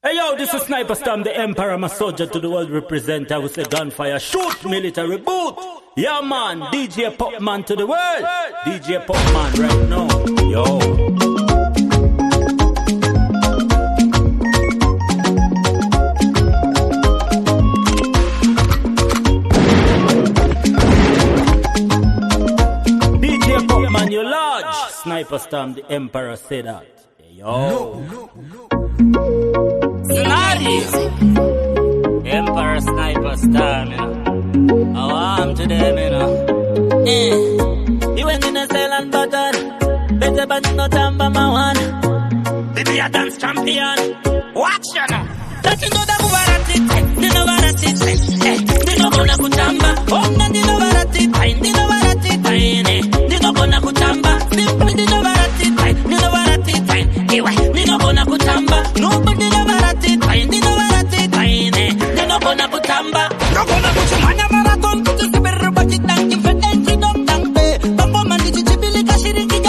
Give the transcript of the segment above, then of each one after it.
Hey yo, this is Sniper Stam, the Emperor, my soldier to the world representative. I will say gunfire, shoot, military boot. Yeah man, DJ Popman to the world. DJ Popman right now. Yo. DJ Popman, you large. Sniper Stam, the Emperor, say that. Hey, yo. Emperor Sniper Stam, you know. How I'm to them, you know. You went in a cell and button. Better but no time by my one. Baby, a dance champion. Watch you know. That you know that Guvarati, the Novarati, the Nogona Kutamba. Oh, no, the Novarati, the Novarati, the Nogona Kutamba. Simply the Novarati, the Novarati, the Nogona Kutamba. Nobody Novarati, the Novarati, the Nogona Kutamba. Nogona Kutumana Marathon, to the Berubaki Tanki, Fenty, don't tank. Bambo Mandi, Chibili Kashiringa,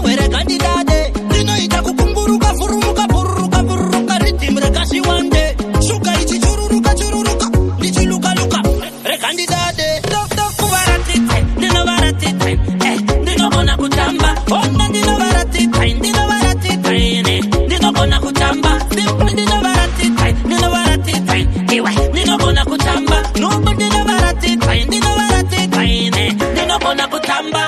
where a candidate. You know it, Kukumburuka, Furuka, Puruka, Puruka, Ritim, Rekashi one day. Suka, Ichiruka, Nichiluka, Recandidate. Doctor Kuvarati, the Novarati, the Nogona Kutamba. Oh, the Novarati, the Novarati, the Nogona Kutamba. Simply the Novarati, the Novarati, the Nogona Kutamba. Nobody Novarati, the Novarati, the Nogona Kutamba.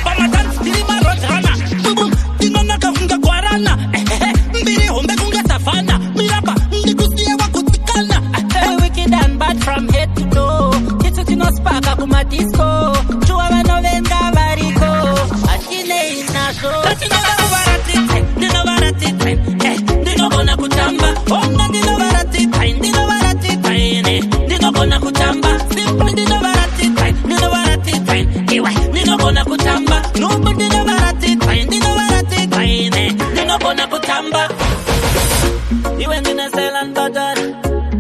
Pamatan, Dilima Rosana, Bubum, Dinonaka Hunga Guarana, Mbiri Humbe Kunga Safana, Mirapa, Ndikusia Wakutikana. Wicked and bad from head to toe. Kitsuchino Spaka Kuma Disco. Chuava Novenga Variko. Ashine Inaso. Tatino Novarati, the Novarati, the Nogona Kutamba. Oh, the Novarati, the Novarati, the Nogona Kutamba. Simply the Novarati, the Novarati, the Nogona Kutamba. Nobody Novarati, the Novarati, the Nogona Kutamba. You went in a cell and button.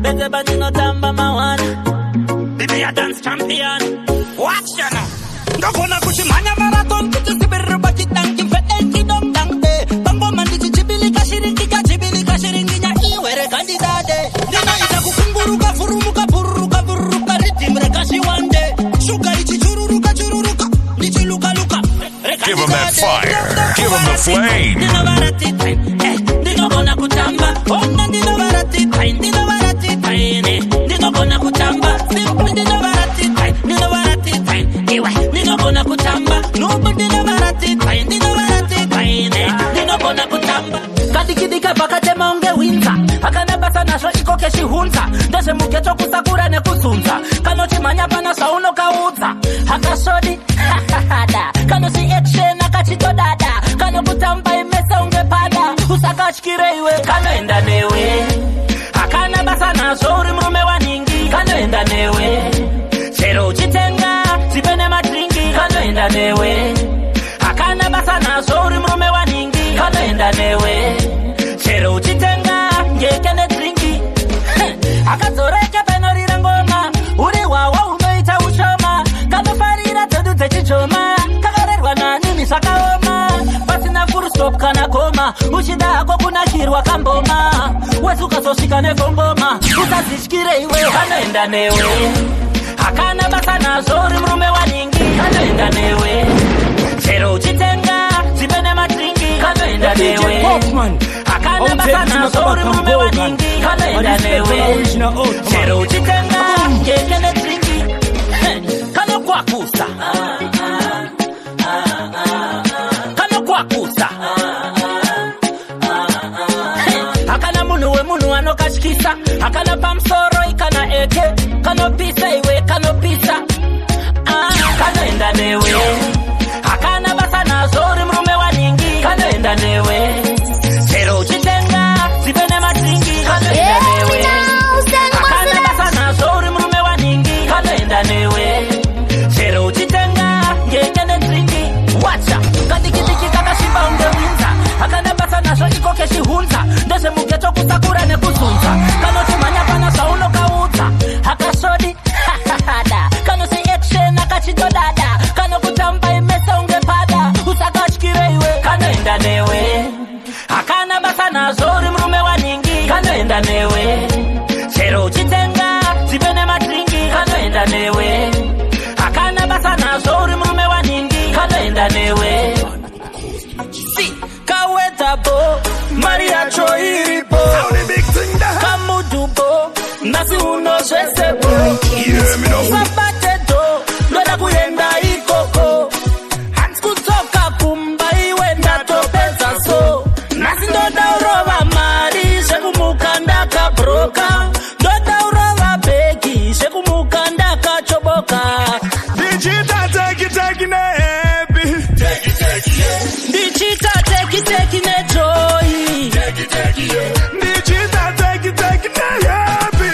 Better but no tamba my one. Baby a dance champion. Watch you know. Nogona Kuchimana Marathon. Kuchu Siberubaki Tanki Fenty don't tank. Bambo Mandi Chibili Kashiringa, where a candidate. The night of Kukumburuka, Furuka, Puruka, Puruka, Ritim, Rekashi one day. Suka, Ichiruka, Nichiluka, Give him that fire. Give him the flame. The Novarati, the Nogona Kutamba. Oh, the Novarati, the Novarati, the Nogona Kutamba. Simply the Novarati, the Nogona Kutamba. Nobody Novarati, the Novarati, the Nogona Kutamba. Kadikidika bakatema unge winta. Akana basa nasho ikoke shihunta. Deshe mukecho kusakura ne kusunta. Kanochi manyapa na sauno kauta. Hakashodi, kano si ekshe na kachito dada. Kano kutamba imesa unge pada. Usakachikire iwe kano enda newe. Akana basa nasho urimume waningi. Kano enda newe. Chero uchitenga, sipene matringi. Kano enda newe. Akana basa nasho urimume waningi. Kano enda newe. Chero uchitenga, ngekene tringi. Akazoreke penorira ngoma. Uri wawa unoita uchoma. Kano farira tedu techichoma. Kakarerwa nani misakaoma. Basi na furu stop kana koma. Uchida ako kuna kirwa kamboma. Wezuka soshika negongoma. Utazishikire iwe kano enda newe. Akana basa na zori mrume waningi. Kano enda newe. Chero uchitenga, sipene matringi. Kano enda newe. Akana basa na zori mrume waningi. Kano enda newe. Chero uchitenga, ngekene tringi. Kano kwa kusa. Kano kwa kusa. Akana munu anokashikisa. Akana pamsoro ikana eke. Kano pisa iwe kano pisa. Kano enda newe. Akana basa na zori mrume waningi. Kano enda newe. Chero uchitenga, sipene matringi. Kano enda newe. Akana basa na zori mrume waningi. Kano enda newe. Chero uchitenga, ngekene tringi. Wacha, kadikidiki kakashimba unge winta. Akana basa na sho ikoke shihunta. Deshe mukecho kusakura ne kusunta. Kano chimanya pana sauno kauta. Hakashodi, kano si ekshe na kachito dada. Kano kutamba imesa unge pada. Usakachikire iwe kano enda newe. Akana basa na zori mrume kanoenda newe. Chero uchitenga dzipene madringi kanoenda newe. Akana basa nazvo uri murume waningi kanoenda newe. Si kaweta bo mari yacho iripo kamudubo nasi unozvesepo sabate do ndoda kuenda ikoko hansi kudzoka kumba iwe ndatopedza so nasi ndoda urova mari zvekumuka ndakabroka ndoda urova bhegi zvekumuka ndakachoboka ndichita teki nehappy ndichita teki nejoy ndichita teki nehappy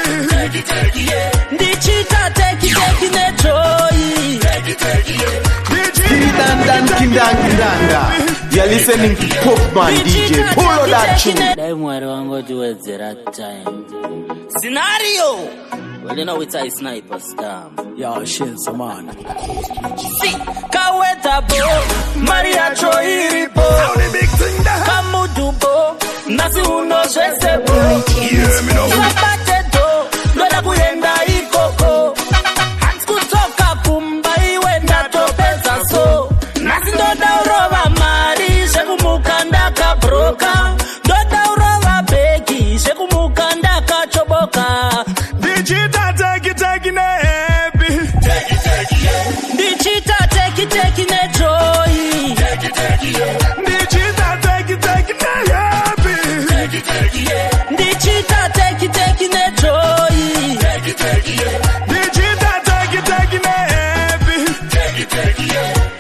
ndichita teki nejoy. Kindanga. You're listening to Popman DJ. Pull out that tune. Dai mwari wangu tiwedzera time. Scenario. Well, you know it's a sniper scam. Yo, shit, some man. Si kaweta bo mari yacho iripo kamudubo nasi unozvesepo sabate do ndoda kuenda ikoko hansi kudzoka kumba iwe ndatopedza so nasi ndoda urova mari zvekumuka ndakabroka ndoda urova bhegi zvekumuka ndakachoboka ndichita teki nehappy ndichita teki nejoy ndichita teki nehappy ndichita teki nejoy ndichita teki nehappy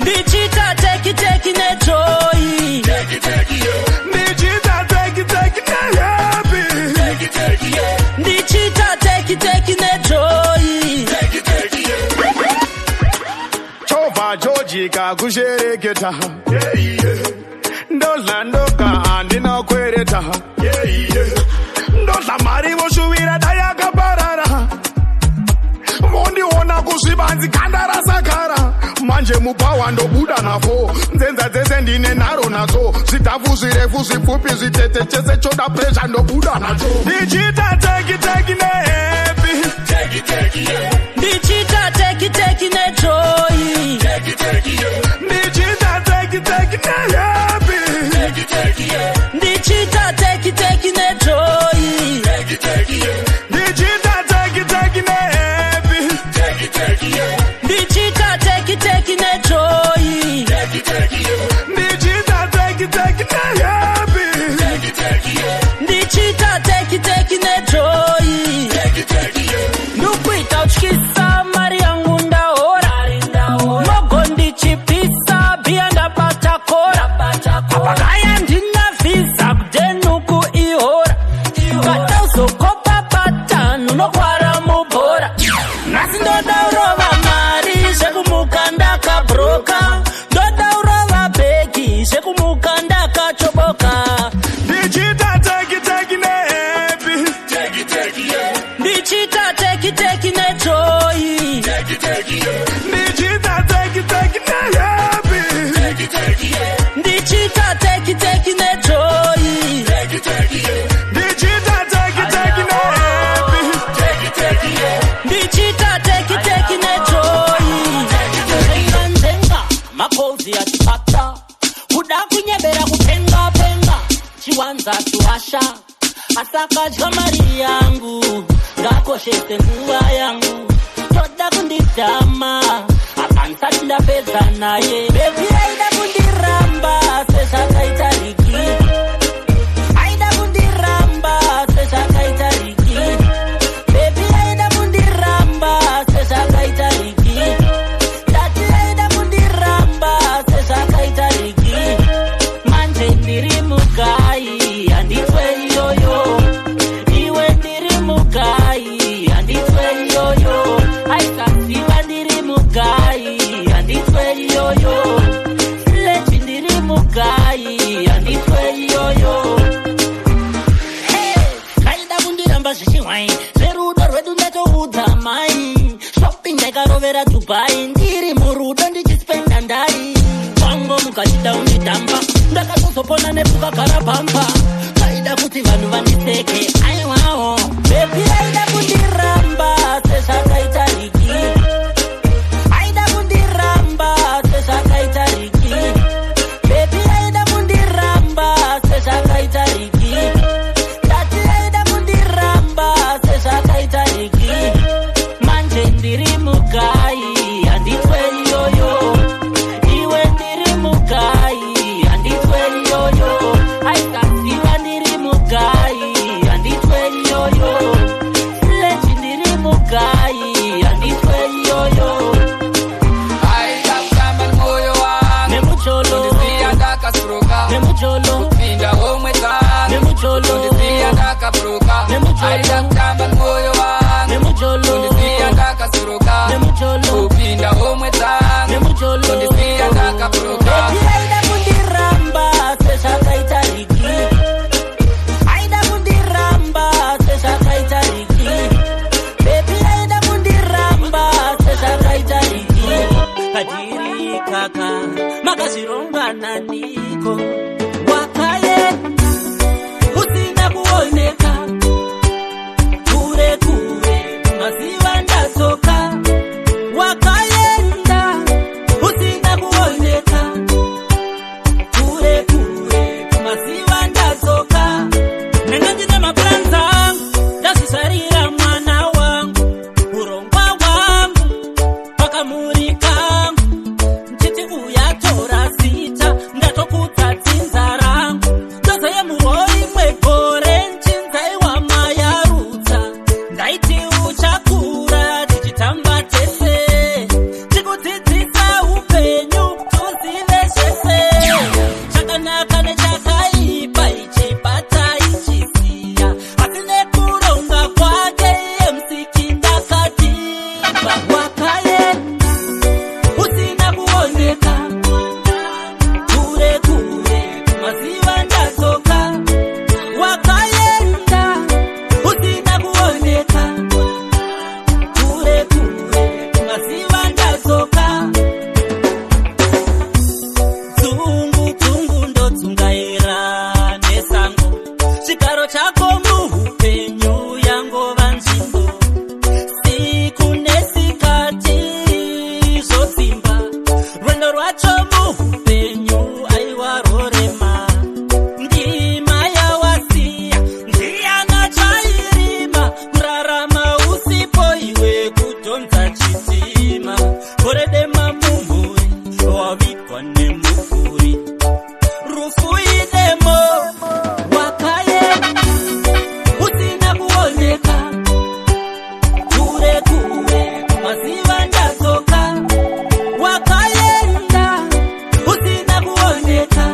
ndichita teki nejoy ndichita teki nehappy ndichita teki nejoy. chova jojika kushereketa ndodla ndoka andinokwereta ndodla mari voshuvira dayakaparara vondiona kuzvibanzi ganda rasakara manje mupawa ndobuda nafo nzenza dzese ndine nharo nadzo zvidhafu zvirefu zvipfupi zvitete chese choda presha ndobuda nacho ndichita teki nehappy ndichita teki nejoy ndichita teki nehappy ndichita teki nejoy ndichita teki nehappy ndichita teki nejoy ndichita teki nehappy ndichita teki nejoy. Nukuita uchikisa mari yangu ndaora mogo ndichipisa bia ndapata kora apakaya ndina visa kudenuku ihora kata uzokopa patanu nokwara mubhora nasi ndoda urova mari zvekumuka ndakabroka ndoda urova bhegi zvekumuka ndakachoboka ndichita teki nehappy ndichita teki nejoy ndichita teki nehappy ndichita teki nejoy ndichita teki nehappy ndichita teki nejoy. Nzenga makozi atipata kuda kunyebera kupenga chiwanza tuwasha asakadya mari yangu ngakoshese nguva yangu toda kunditama apansati ndapedza naye bebi aida kundiramba sezvakaita riki aida kundiramba sezvakaita riki bebi aida kundiramba sezvakaita riki dati aida kundiramba sezvakaita riki manje ndiri mugai handitwe iyoyo iwe ndiri mugai handitwe iyoyo aikaziva ndiri mugai handitwe iyoyo lechi ndiri mugai handitwe iyoyo kaida kundiramba zvichihwai zverudo rwedu ndatoudza mai shopping ndakarovera Dubai ndiri murudo ndichispenda ndai pango mukachida unitamba ndakatozopona nepukagara pamba kaida kuti vanhu vandiseke aiwa mwao. Baby aida kundiramba sezvakaita riki. Aida kundiramba sezvakaita riki. Baby aida kundiramba sezvakaita riki. Tati aida kundiramba sezvakaita riki. Manje ndiri mugai handitweli yoyo. Iwe ndiri mugai handitweli yoyo. Aikasiwa ndiri mugai handitweli yoyo. Flechi ndiri mugai handitweli yoyo. Aida kutamba moyo wangu Nemucholo ndisiya ndakasuruka. Nemucholo Kupinda homwe zangu Nemucholo ndisiya ndakaburuka. Nemucholo Aida kutamba moyo wangu Nemucholo ndisiya ndakasuruka. Nemucholo Kupinda homwe zangu Nemucholo ndisiya ndakaburuka. Baby aida kundiramba sezvakaita riki. Aida kundiramba sezvakaita riki. Baby aida kundiramba sezvakaita riki. Kadiri kaka makazvironga naniko. Wakaenda usina kuoneka. Kure kure maziva ndadzoka. Wakaenda usina kuoneka. Kure kure maziva ndadzoka. Nenge ndine maplans angu ndazvizarira mwana wangu. Urongwa hwangu pakamuri kangu. Nchiti uyatora zita ndatokudza dzinza rangu. Ndozo yemurori mwegore nchinzai wamayarudza. Ndaiti uchakura tichitamba tese. Tikudzidzisa upenyu tuzive zvese. Chakanaka nechakaipa ichibata ichiziya. Asi nekuronga kwake iye musiki ndakatipa. Wakaenda usina kuoneka. Kure kure maziva ndadzoka. Wakaenda usina kuoneka. Kure kure maziva ndadzoka. Dzungu dzungu ndodzungaira nesango. Chigaro chako muupenyu yangova nzvimbo. Siku nesikati zvotsimba. Rwendo rwacho muupenyu aiwa rorema. Ndima yawasiya ndiyana chairima. Kurarama usipo iwe kudhonza chitima. Gore dema mumhuri wavigwa nemukuri. Rufu idemo wakaenda usina kuoneka. Kure kure maziva ndadzoka. Wakaenda usina kuoneka.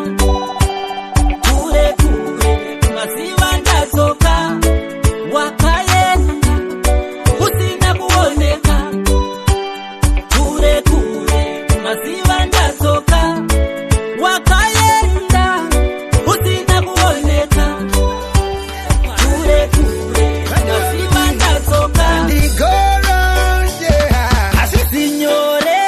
Kure kure maziva ndadzoka. Wakaenda usina kuoneka. Kure kure maziva ndadzoka. Wakaenda usina kuoneka. Kure kure maziva ndadzoka. Asinyore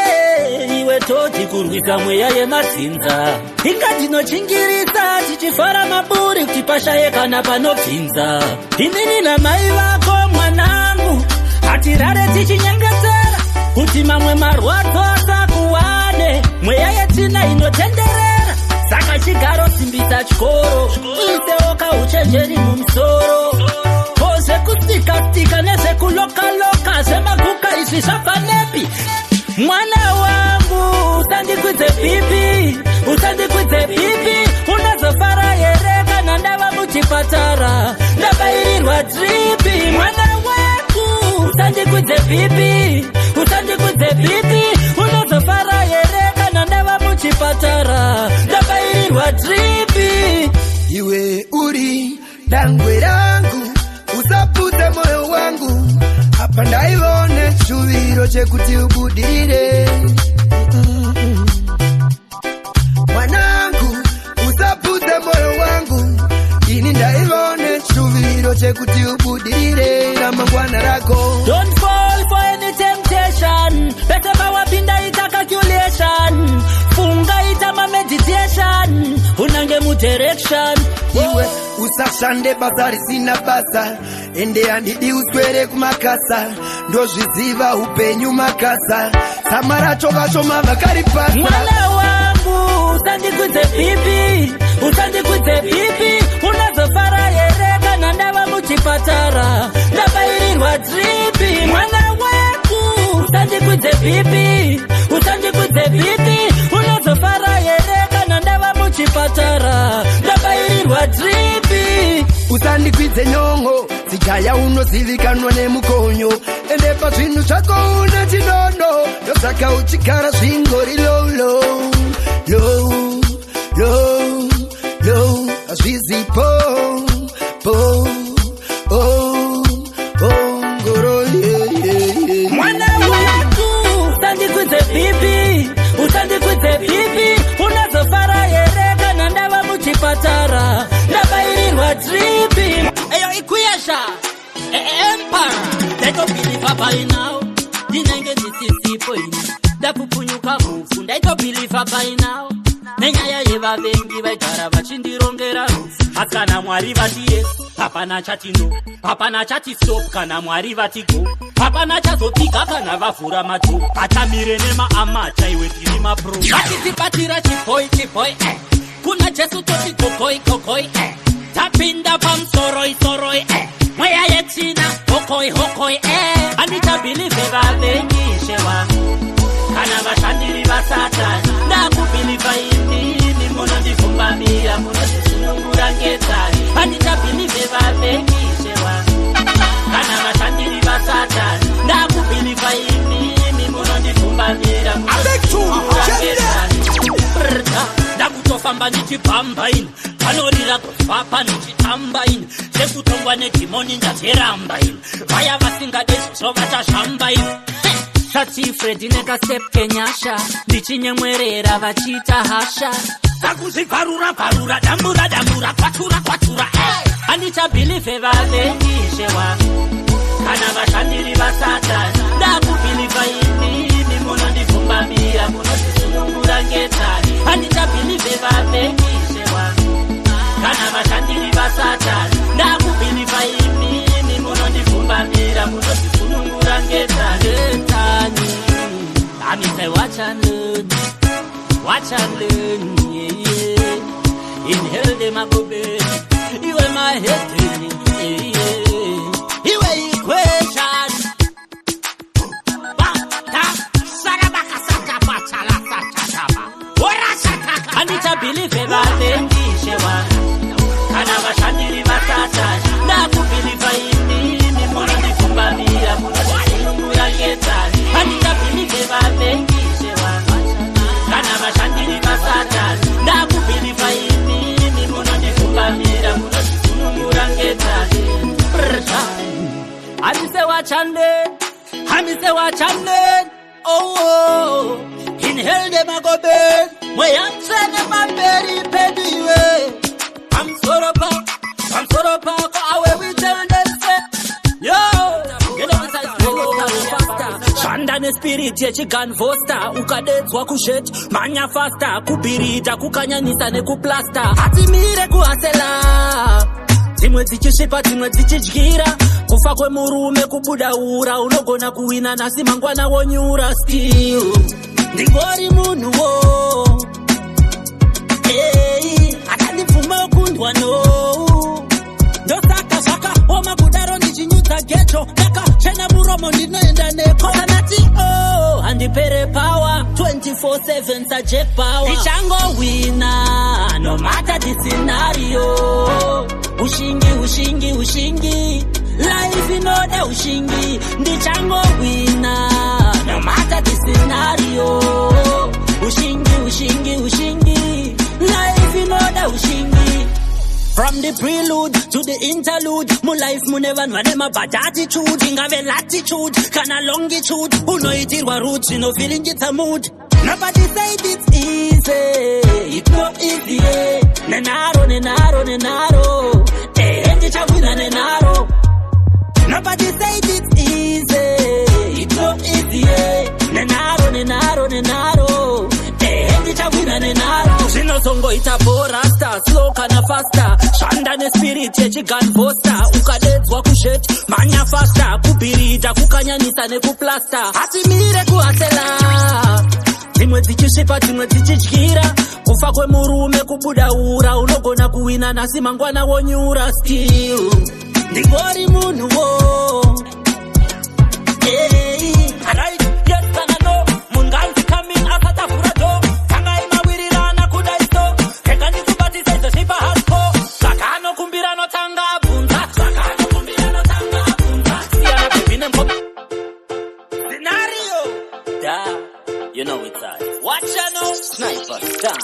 iwe toti kurwisa mweya yemadzinza. Ingati nochingirisa tichifara maburi kuti pashaye kana panobvinza. Inini namai vako mwanangu hatirare tichinyengetera kuti mamwe marwadzo asakuwane. Mweya yetina inotenderera. Saka chigaro simbisa chikoro. Uisewo kauchenjeri mumusoro. Kozvekustika-stika nezvekulokaloka zvemaguka izvi zvafanepi. Mwana wangu usandikwidze pipi. Usandikwidze pipi. Unazofara here kana ndava muchipatara. Ndabairirwa dripi. Mwana wangu usandikwidze pipi. Usandikwidze pipi. Unazofara here kana ndava muchipatara. Ndabairirwa dripi. Iwe uri dangwe rangu, usapute moyo wangu. Hapa ndaione chuviro chekuti ubudirire. Mwanangu usapute moyo wangu. Ini ndaione chuviro chekuti ubudirire ramangwana rako. Don't fall for any temptation. Better mawapinda ita calculation. Funga ita ma meditation. Unange mu direction. Iwe usashande basa risina basa. ende handidi uswere kumakasa ndozviziva upenyu makasa samara chokashoma vakaripasa mwana wangu usandikwidze pipi unazofara here kana ndava muchipatara ndabairirwa dripi mwana wangu usandikwidze pipi unazofara here kana ndava muchipatara ndabairirwa dripi usandikwidze nyongo sijaya unozivikanwa nemukonyo ende pazvinhu zvako una chinono ndosaka uchigara zvingori lolo azvizipo ngoro mwana wangu usandikwidze pipi unazofara here kana ndava muchipatara ndabairirwa dripi eyo ikuyesha empara ndaitobhiliva painawo ndinenge ndisisipo ini ndapupunyuka mufu ndaitobhiliva painawo nenyaya yevavengi vaigara vachindirongera rufu asi kana mwari vati yes hapana chatino hapana chati stop kana mwari vati go hapana chazopiga kana vavhura madho atamire nemaamacha iwe tiri mapro vatitibatira chibhoi kuna jesu toti kokoi tapinda pamsoroi mweya yetina hokoi andichabhilive vavengishe wangu kana vashandiri vasatani ndakubhiliva indini munondivhumbamira munozvisunungura ngedzari andichabhilive vavengishe wangu kana vashandiri vasatani ndakubhiliva indini munondivhumbamira munozvisunungura ngedzari ndakutofamba ndichibhamba ini panorira kuvapa ndichitamba ini sekutongwa nedhimoni ndazeramba ini vaya vasingade zvisvo vachazvamba ini satifredi nekastep kenyasha ndichinyemwerera vachiita hasha zakuzvigwarura dambura kwatura handichabhilive vavengishe wangu kana vashandiri vasatani ndakubhiliva indini munondivhumbamira munozvisunungura ngedzari handichabhilive vavengishe wangu kana vashandiri vasatani ndakubhiliva indini munondivhumbamira munozvisunungura ngedzari I say watch and learn, yeah. Inhale them a go bed, you are my head, yeah. You are equation. Sarabaka Sakapa Chalasa Chachaba. Orasataka. And it's a belief everything, Shewa. Kanava Shandiri Matata. Naku believe in me, Muradi Kumbamira, Murageta. And it's a belief everything, Shewa. Kanava Shandiri Matata. Naku believe in me, Muradi Kumbamira, Murageta. I say watch and learn. Oh, inhale them a go burn. My hands them a bury pediwe. I'm Soropa, go away we tell them say. Yo, get on side, go faster. Shanda ne spirit yechi gan foster. Ukadetswa kushet, manya faster. Kubirita, kukanyanisa ne kuplasta. Hati mire kuasela. Timwe tichishipa, timwe tichichgira. Kufa kwe murume kubudaura. Unogona kuwina nasi mangwana wonyura still. Ndigori munu wo. Hey, akanifuma kundwa no. Dosaka shaka, oma kudaro nichinyuta gecho. Neka, chena muromo ninoenda neko. Sanati oh, andipere power. 24/7 saje power. Nichango wina, no matter the scenario. Ushingi. Life in order ushingi. Ndichango wina, no matter the scenario. Ushingi. Life in order ushingi. From the prelude to the interlude, my life mu never know my bad attitude. Ingave latitude, kana longitude. Unoitirwa roots, you know feeling it's a mood. Nobody said it's easy, it's not easy. Nenaro. Endi chavina nenaro. Nobody said it's easy, it's not easy. Nenaro. Endi chavina nenaro. Zino songo itapora, slow kana faster. Shanda ne spirit yechi gun poster. Ukadetswa bullshit. Manya faster, kupirita, kukanyanisa nekuplasta. Atimire kuhasela. Timwe dzichishipa, timwe dzichidyira. Kufa kwemurume kubudaura. Unogona kuwina nasi mangwana wonyura still. Ndigori munhu wo. Hey, alright, yes and no. Munganzi coming after furato. Tanga imawirirana kudaisto. Keka ndikubatisa izo shipa hasko. Sakano kumbira no tanga bunza. Sakano kumbira no tanga bunza. Siana bebine mpo. Scenario. Da, you know it's I. Watch ya no. Sniper, down.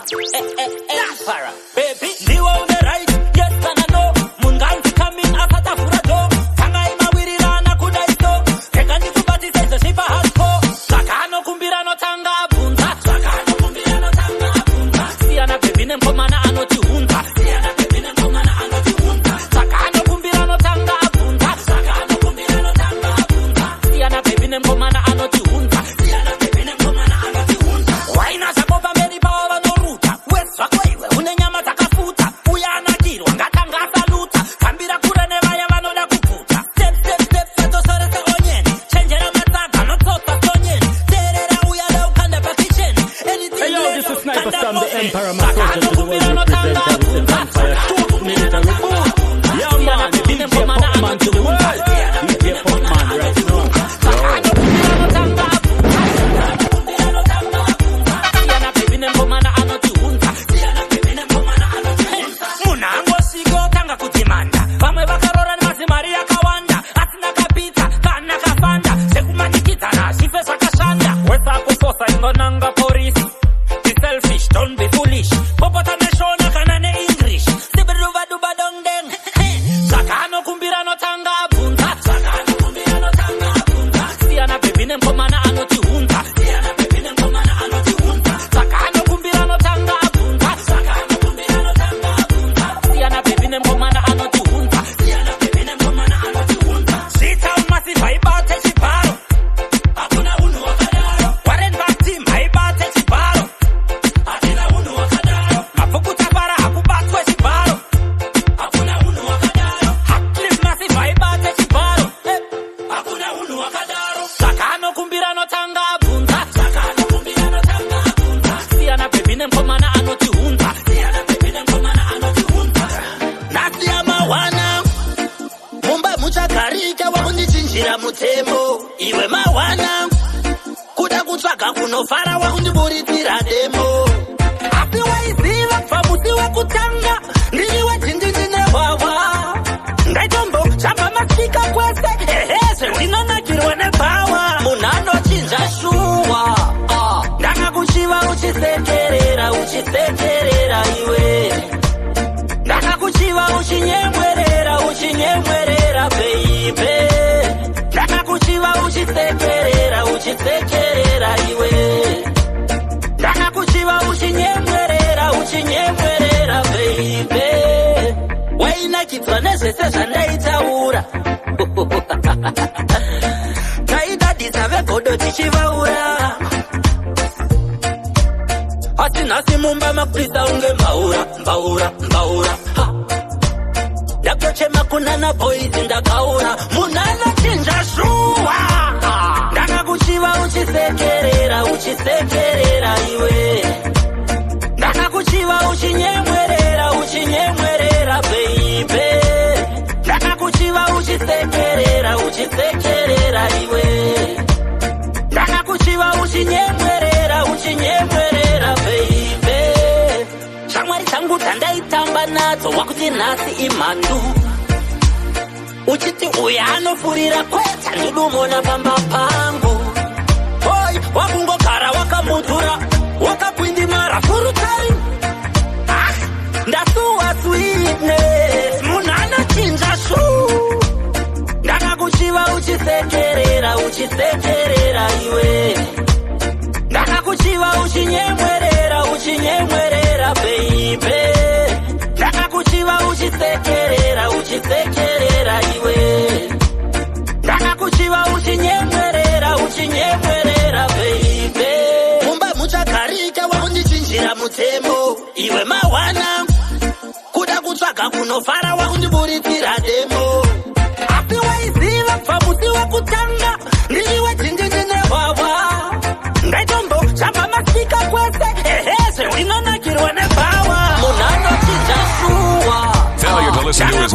Para. Baby, ndiwa on the right. Yes and no. Munganzi coming after furato. Tanga imawirirana kudaisto. Keka ndikubatisa izo shipa hasko. Sakano kumbira no tanga bunza. Sakano kumbira no tanga bunza. Siana bebine mpo mana anoti hunza. Siana bebine mpo mana anoti hunza. Sakano kumbira no tanga bunza. Sakano kumbira no tanga bunza. Siana bebine mpo mana anoti hunza. Siana bebine mpo mana anoti hunza. Waina sakopa meri pawa no ruta. Weswa kwewe une nyama takafuta. Uyana kirwa ngatanga saluta. Kambira kura nevaya vanoda kuputa. Step step step sato sorese onyen. Chenjera matanga no tota sonyen. Terera uyala ukanda pa kitchen. Anything Hey yo, this is Sniper Sam, the Emperor, my Sakano soldier to the world kumbira no tanga representative with bunza. Empire. Two military boom. Yeah man, DJ Popman to the world. DJ Popman right now. Sakano kumbira no tanga bunza. Sakano kumbira no tanga bunza. Siana bebine mpo mana anoti hunza. Siana bebine mpo mana anoti hunza. Munango sigo tanga kutimanda. Vamwe vakarora nemazimari yakawanda. Asina kapita, kana kafanda. Sekumanikita na shife sakashanda. Wesa kufosa ingonanga polisi. Be selfish, don't be foolish. Popota neshona kana ne English. Sibiruva duba dong deng. Sakano kumbira no tanga bunza. Sakano kumbira no tanga bunza. Siana bebine mpo mana anoti hunza. Siana bebine mpo mana anoti hunza. Sakano kumbira no tanga bunza. Sakano kumbira no tanga bunza. Siana bebine mpo mana anoti hunza. Siana bebine mpo mana anoti hunza. Sita umasiva ibate chiparo. Hakuna unu wakadaro. Warren back team haibate chiparo. Hakuna unu wakadaro. Mafukuta para hakubatwe chiparo. Hakuna unu wakadaro. Haklif massive haibate chiparo. Hakuna unu wakadaro. Sakano kumbira no tanga bunza. Sakano kumbira no tanga bunza. Siana bebine mpo mana anoti hunza. Siana bebine mpo mana anoti hunza. Nasi amawana. Mumba muchakarika wakundichinjira mutembo. Iwe mawana. Kuda kutsvaga kunofara wakundiburitira demo. Asi waiziva pamusi wekutanga. Ndiriwe dzindindine wawa. Ndaitombo chamba masika kwese. Eheze ndinonakirwa nepawa. Munhu anochinja shuwa. Ndanga kuchiva uchisekerera, uchisekerera iwe. Ndanga kuchiva uchinyemwerera, uchinyemwerera baby. Ndanga kuchiva uchisekerera, uchisekerera iwe. Ndanga kuchiva uchinyemwerera, uchinyemwerera baby. Wainakidzwa nezvese zvandaitaura. Taidadisa vegodo tichivaura. Asi nhasi mumba makurisa unge mbaura, mbaura, mbaura. Ndakochema kunana boys ndakaura. Munhu anochinja shuwa. Ndanga kuchiva uchisekerera, uchisekerera iwe. Ndanga kuchiva uchinyemwerera, uchinyemwerera baby. Ndanga kuchiva uchisekerera, uchisekerera iwe. Ndanga kuchiva uchinyemwerera, uchinyemwerera baby. Shamwari dzangu dzandaitamba nadzo wakuti nhasi imhandu. Uchiti uya anofurira kweta ndidumona pamba pangu. Hoi, wakungogara wakamudhura, wakakwindimara full time. Ndasuwa sweetness, munhu anochinja shu. Ndanga kuchiva uchisekerera, uchisekerera iwe. Ndanga kuchiva uchinyemwerera, uchinyemwerera baby. Ndanga kuchiva uchisekerera, uchisekerera iwe. Ndanga kuchiva uchinyemwerera, uchinyemwerera baby. Mumba muchakarika wakundichinjira mutembo. Iwe mawana. Kuda kutsvaga kunofara wakundiburitira demo. Asi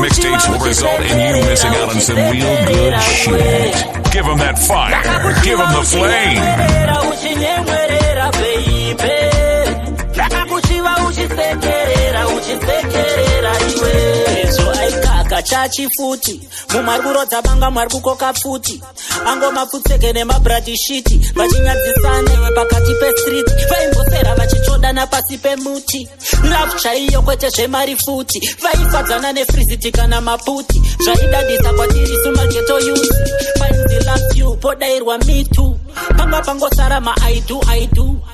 mixtapes will result in you missing out on some real good shit. Give them that fire. Give them the flame. Chachi futi mumaruguro dzabanga marikukoka futi ango mapfutseke nemabrati shiti vachinyadzisana pakati pestreet vaimbosera vachichodana pasi pemuti love chaiyo kwete zvemari futi vaifadzana nefriziti kana maputi zvaidadisa kwatiri sumageto yusi painzi love you podairwa me too panga pangosara ma I do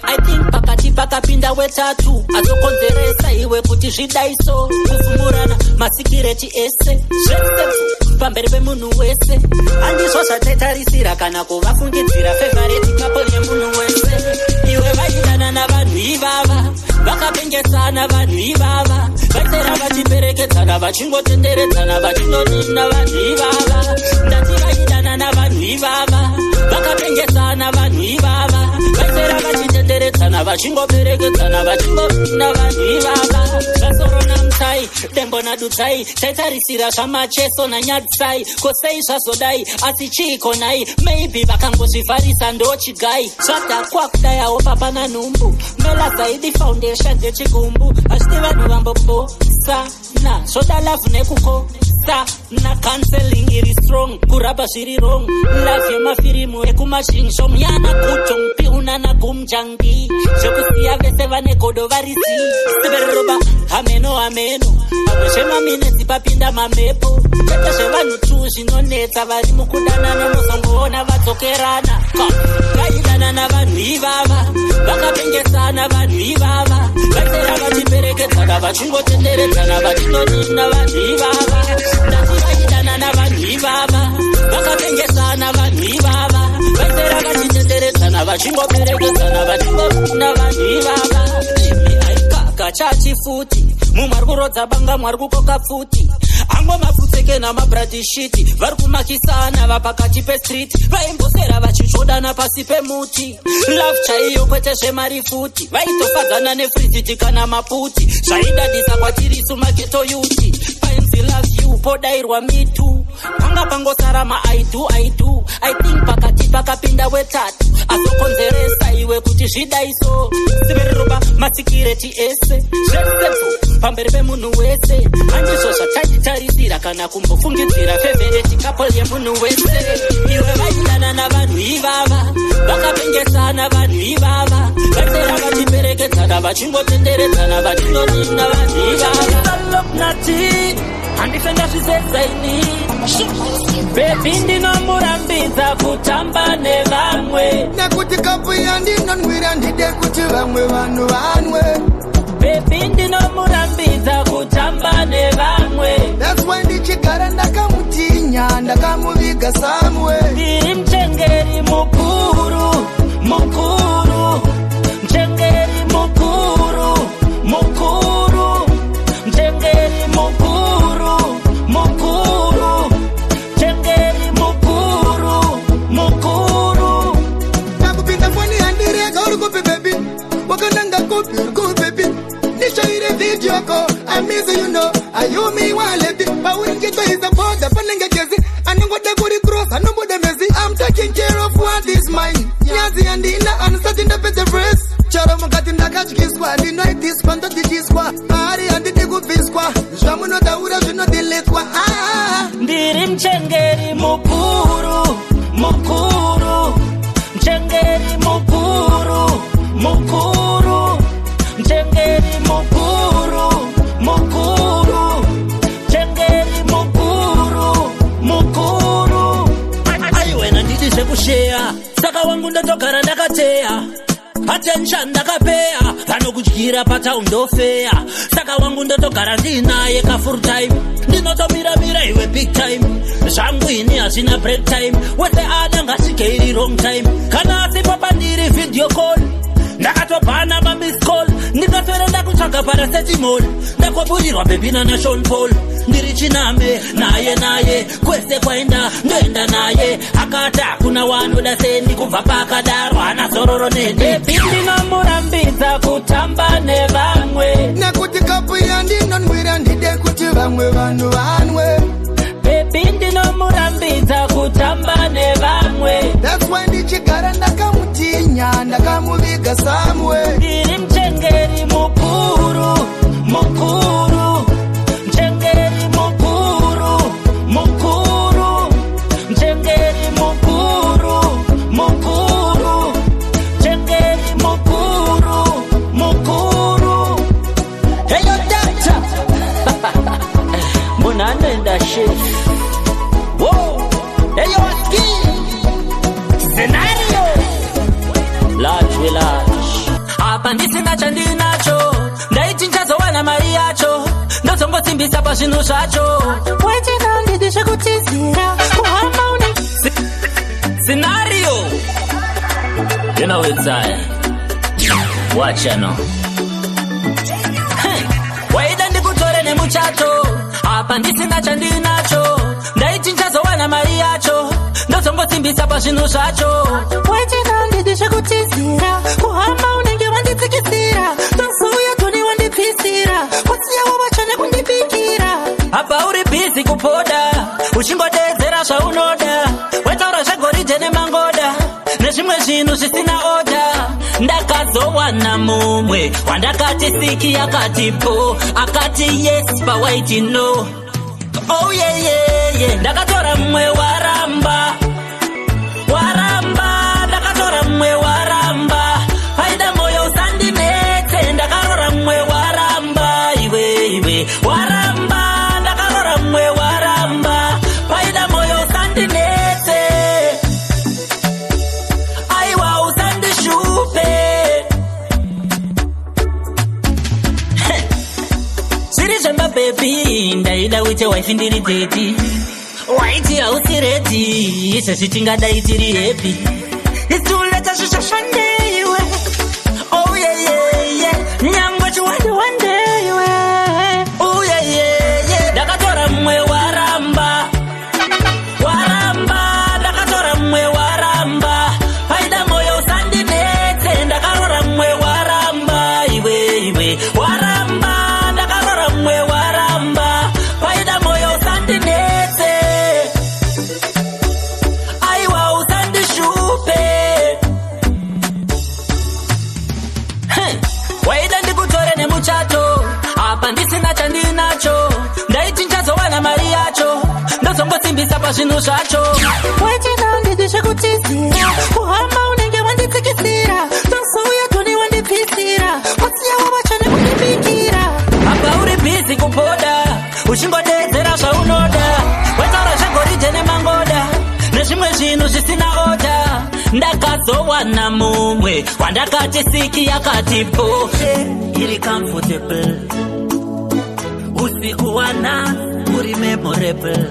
I think pakati pakapinda wetatu azokonzeresa iwe kuti zvidaiso kufumurana masikireti ese pamberi pemunhu wese handizvo zvatetarisira kana kuvafungidzira favorite couple yemunhu wese iwe vaidana navanhu ivava vakapengesana vanhu ivava vaisera vachiperekedzana vachingotenderedzana vachinonina vanhu ivava ndati vaidana navanhu ivava vakapengesana vanhu ivava vaisera vachitenderedzana vachingoperekedzana vachingonina vanhu ivava zvasorona mutsai dembona dutsai taitarisira zvamacheso nanyadzisai kosei zvazodai asi chiikonai maybe vakangozvivharisa ndochigai zvadhakwa kudayawo papana nhumbu mela zaidi foundation dzechigumbu hazviti vanhu vambobosana zvoda lavhu nekukosana counseling iri strong kurapa zviri wrong love yemafirimu ekumashingsho muyana kutompi unana kumjangi zvekusiya vese vane godo varisi severoba hameno pamwe zvemaminetsi papinda mamepo tete zvevanhu tu zvinonetsa vari mukudanana muzongoona vadzokerana vaidana navanhu ivava vakapengesana vanhu ivava vaisera vachiperekedzana vachingotenderedzana vachinonina vanhu ivava ndati vaidana navanhu ivava vakapengesana vanhu ivava vaisera vachitenderedzana vachingoperekedzana vachingonina vanhu ivava chachi futi mumwari kurodza banga mwari kukoka futi ango mapfutseke namabrati shiti vari kumakisana vapakati pestreet vaimbosera vachichodana pasi pemuti love chaiyo kwete zvemari futi vaitofadzana nefriziti kana maputi zvaidadisa kwatiri sumageto yuti painzi love you podairwa me too panga pangosara ma I do I think pakati pakapinda wetatu azokonzeresa iwe kuti zvidaiso siveroba masikireti ese zvesefu pamberi pemunhu wese handizvo zvatachitarisira kana kumbofungidzira favorite couple yemunhu wese iwe vaidana navanhu ivava vakapengesana vanhu ivava vaisera vachiperekedzana vachingotenderedzana vachinonina vanhu ivava nati handifenda zvisedzaini bebi ndinomurambidza kutamba nevamwe nekuti kapu yandinonwira ndide kuti vamwe vanhu vanwe bebi ndinomurambidza kutamba nevamwe that's why ndichigara ndakamutinya ndakamuviga samwe ndiri mchengeri mukuru mchengeri mukuru mchengeri mukuru mchengeri mukuru nakupinda foni yandirega uri kupi bebi wakananga kupi bebi nishaire video ko I miss you know ayumi walebi bawingito is a border panenge gezi anongoda kuri cross anoboda mezi I'm taking care of what is mine nyazi andina ansati ndapete fresh charo mukati ndakatyiswa ndinoitiswa ndotityiswa ari handidi kubviswa zvamunotaura zvinodiletwa ndiri mchengeri mukuru mchengeri mukuru mchengeri mukuru mchengeri mukuru aiwena ndidi zvekusheya saka wangu ndotogara ndakateya attention ndakapeya vanokudyira pataun ndofeya saka wangu ndotogara ndinaye ka full time ndinotomiramira iwe big time zvangu ini hazvina break time wese ada ngasvike iri wrong time kana asipo pandiri video call ndakatobhana mamiss call ndikaswera ndakutsvaga paracetamol ndakoburirwa bebina naSean Paul ndiri chiname naye kwese kwaenda ndoenda naye akati hakuna wanoda sendi kubva pakadaro hana zororo nene ndinomurambidza kutamba nevamwe nekuti kapu yandinonwira ndide kuti vamwe vanhu vanwe nigga somewhere. Ndiri mchengeri mukuru, mukuru. Mchengeri mukuru, mukuru. Mchengeri mukuru, mukuru. Mchengeri mukuru, mukuru. Hey yo doctor. Mbona nenda shit. Whoa. Hey yo ski. Scenario. Large we large. Apa ndisinga chandinacho. Ndaichinja zowana mari yacho. Ndozongosimbisa pazvinhu zvacho. Waitina ndidisha kutizira. Kuhamba une. Scenario. You know it's watch ya no. Waida ndikutore nemuchato. Apa ndisinga chandinacho. Ndaichinja zowana mari yacho. Ndozongosimbisa pazvinhu zvacho. Waitina ndidisha kutizira. Kuhamba unenge wanditsikisira. Tonzouya toni wandipisira. Wasiyawo vachane kundibikira. Apa uri busy kupoda. Uchingodedzera zvaunoda. Wetaura zvegoride nemangoda. Nezvimwe zvinhu zvisina oda. Ndakazowana mumwe wandakati siki akati po. Akati yes pawaiti no. Oh yeah yeah yeah. Ndakatora mumwe waramba. Waramba. Ndakatora mumwe waramba. Haida moyo usandinetse. Ndakarora mumwe waramba. Iwe waramba. Ndakarora mumwe waramba. Haida moyo usandinetse. Aiwa usandishupe. Zviri zvemba baby. Ndaida uite wife ndiri date. Waiti hausi ready. Izvezvi tingadai tiri happy. It's too late azvichashande iwe. Oh yeah yeah yeah. Nyangwe chiwande wande iwe. Oh yeah yeah yeah. Ndakatora mumwe waramba. Waramba. Ndakatora mumwe waramba. Haida moyo usandinetse. Ndakarora mumwe waramba. Iwe waramba. Ndakarora mumwe waramba. Haida moyo usandinetse. Aiwa usandishupe. Waida ndikutore nemuchato. Apa ndisina chandinacho. Ndaichinja zowana mari yacho. Ndozongosimbisa pazvinhu zvacho. Waitina ndidisha kutizira. Kuhamba unenge wanditsikisira. Tonzouya toni wandipisira. Wasiyawo vachane kundibikira. Apa uri busy kupoda. Uchingodedzera zvaunoda. Wetaura zvegoride nemangoda. Nezvimwe zvinhu zvisina oda. Ndakazowana mumwe wandakati siki akati po. Iri comfortable. Usiku wana uri memorable.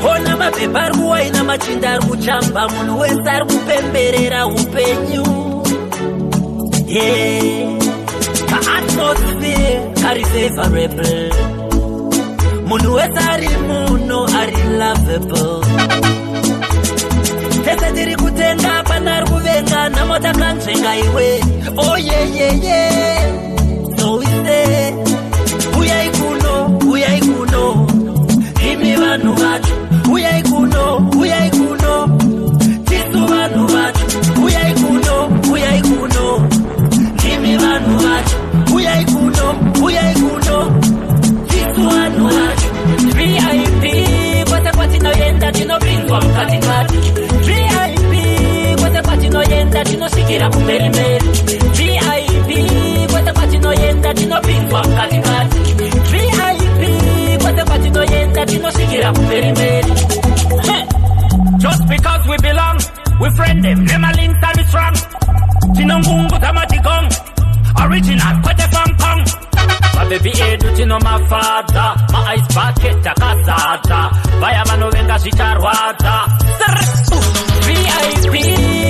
Ona mapepa ari kuwaina machinda ari kuchamba. Munhu wese ari kupemberera upenyu. Yeah. The atmosphere ari favorable. Munhu wese ari muno ari lovable. Tese tiri kutenga pana ari kuvenga. Namota kanzvenga iwe. Oh yeah yeah yeah. So we say uyai kuno, uyai kuno. Imi vanhu vacho. Uyai kuno, uyai kuno. Tisu vanhu vacho. Uyai kuno, uyai kuno. Imi vanhu vacho. Uyai kuno, uyai kuno. Tisu vanhu vacho. VIP kwete kwatinoenda tinopinzwa mukatikati. VIP kwete kwatinoenda tinosvikira kumberi mberi. VIP kwete kwatinoenda tinopinzwa mukatikati. VIP kwete kwatinoenda tinosvikira kumberi mberi. Just because we belong, we friend them. Never links are strong. Tino ngungu tamatigong. Original kwete pang. Baby edu tino mafadha. Ma ice bucket takazadha. Vaya vanovenga zvicharwadza. VIP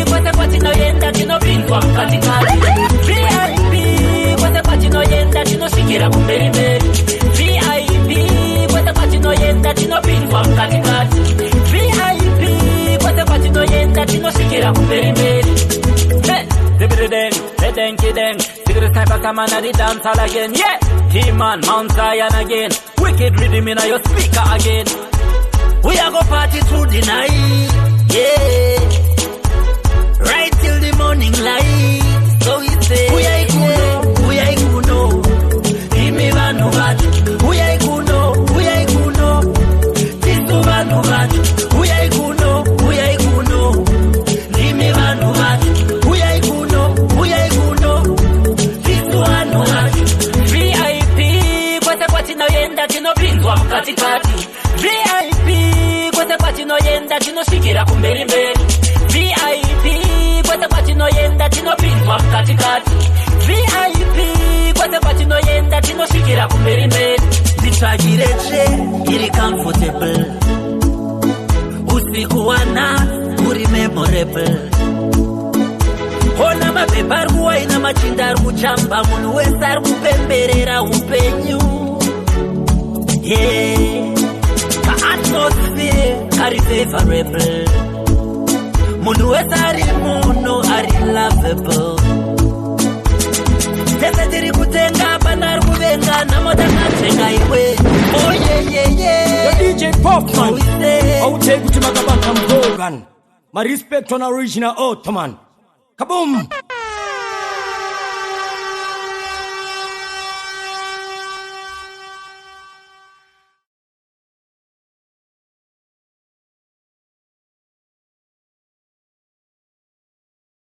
kwete kwatinoenda tinopinzwa mukatikati. VIP kwete kwatinoenda tinosvikira kumberi mberi. VIP kwete kwatinoenda tinopinzwa mukatikati. VIP kwete kwatinoenda tinosvikira kumberi mberi. Deng. Secret sniper come and the dance all again. Yeah, He-Man, Mount Zion again. Wicked rhythm in your speaker again. We are go party through the night. Yeah, right till the morning light. kwatinoenda tinosvikira kumberi mberi. VIP kwete kwatinoenda tinopindwa mukatikati. VIP kwete kwatinoenda tinosvikira kumberi mberi. Nditsvagire iri comfortable. Usiku wana uri memorable. Ona mapepa ari kuwaina machinda ari kuchamba. Munhu wese ari kupemberera upenyu. The atmosphere ari favorable. Munhu wese ari muno ari lovable. Tese tiri kutenga pana ari kuvenga. Namota katenga iwe. Oh yeah. The DJ Popman. I would take you to Magabaka Mbogan. My respect on original Ottoman. Kaboom!